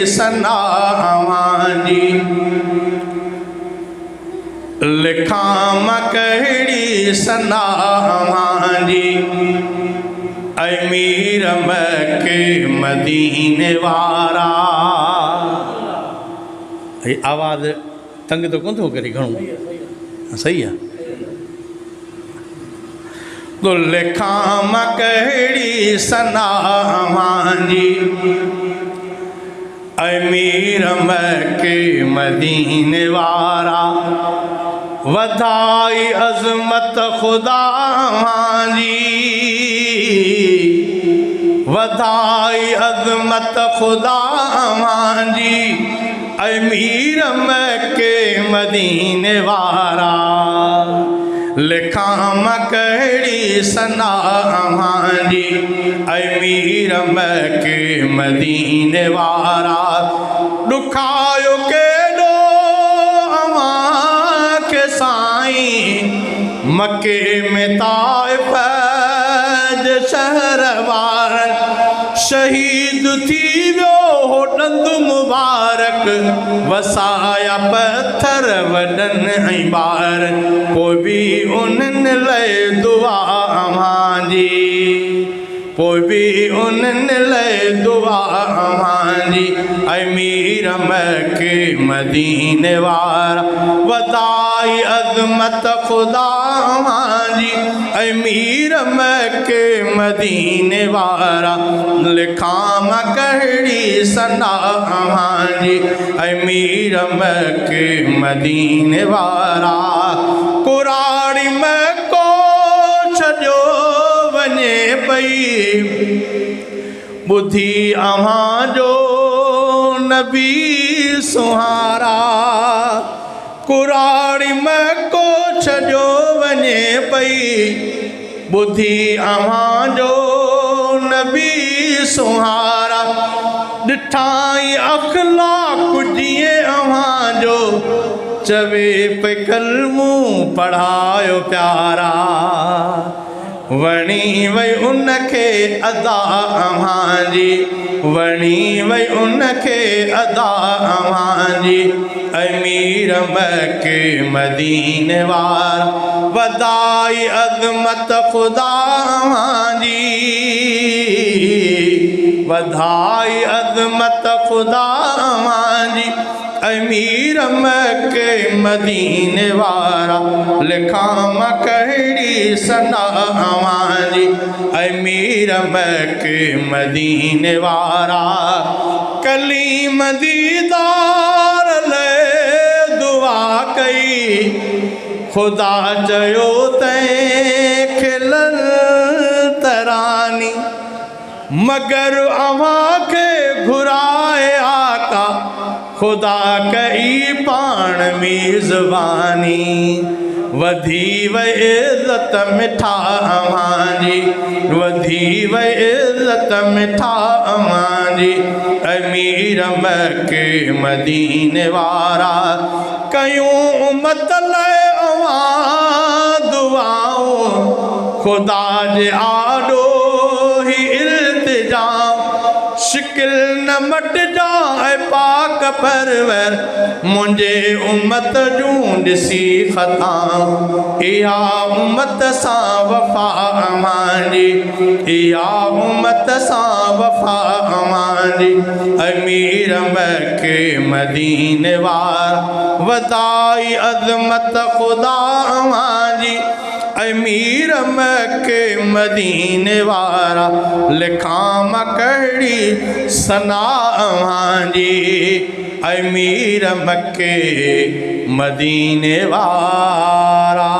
सनावानी लिखाम कहिड़ी सनावानी अमीर मके मदीने वारा। आवाज़ तंग तो कोन थो करे घणो सही है। तो लिखाम कहिड़ी सनावानी अमीर मके मदीने वारा। वधाई अज़मत खुदा जी, वधाई अज़मत खुदा जी अमीर मके मदीने वारा। लिखाम कहिड़ी सनावानी अमीर मके मदीने वारा। दुखायो केॾो अवां खे साईं मके में ताइफ़ जे शहर वारनि। शहीद थी वियो हो ॾंद मुबारक, वसाया पत्थर वॾनि ऐं ॿार। पोइ बि उन्हनि लाइ दुआ अवांजी, पोइ बि उन्हनि लाइ दुआ अवांजी अमीर मके मदीने वारा। वधाई अज़मत खुदा जी अमीर मके मदीने वारा। लिखाम कहिड़ी सनावानी अमीर मके मदीने वारा। कुराड़ी मको छॾियो वञे पई, ॿुधी अव्हां जो नबी सुहारा। कुराड़ी मको छॾियो वञे पई, ॿुधी अव्हां जो नबी सुहारा। ॾिठाई अखलाक जीअं अव्हां जो, चवे पे कलमू पढ़ायो प्यारा। वणी वई उनखे अदा अव्हांजी, वणी वई उनखे अदा अव्हांजी अमीर मके मदीने वारा। वधाई अज़मत खुदा जी, वधाई अज़मत खुदा जी अमीर मके मदीने वारा। लिखाम कहिड़ी सनावानी अमीर मके मदीने वारा। कलीम दीदार ले दुआ कई, खुदा चयो तैं खिलल तरानी। मगर अव्हां खे घुराए आका, खुदा कई पाण मेज़बानी। वधी वई इज़्ज़त मिठा अव्हांजी, वधी वई इज़्ज़त मिठा अव्हांजी अमीर मके मदीने वारा। कयूं उम्मत लाइ अव्हां दुआऊं, खुदा जे आॾो ही इल्तिजाम। शिकिल न मटिजाए पाक परवर, मुंहिंजे उम्मत जूं ॾिसी ख़ता। इहा उम्मत सां वफ़ा अव्हांजी, इहा उम्मत सां वफ़ा अव्हांजी अमीर मके मदीने वारा। वधाई अज़मत खुदा अव्हांजी अमीर मके मदीने वारा। लिखाम कहिड़ी सनावानी अमीर मके मदीने वारा।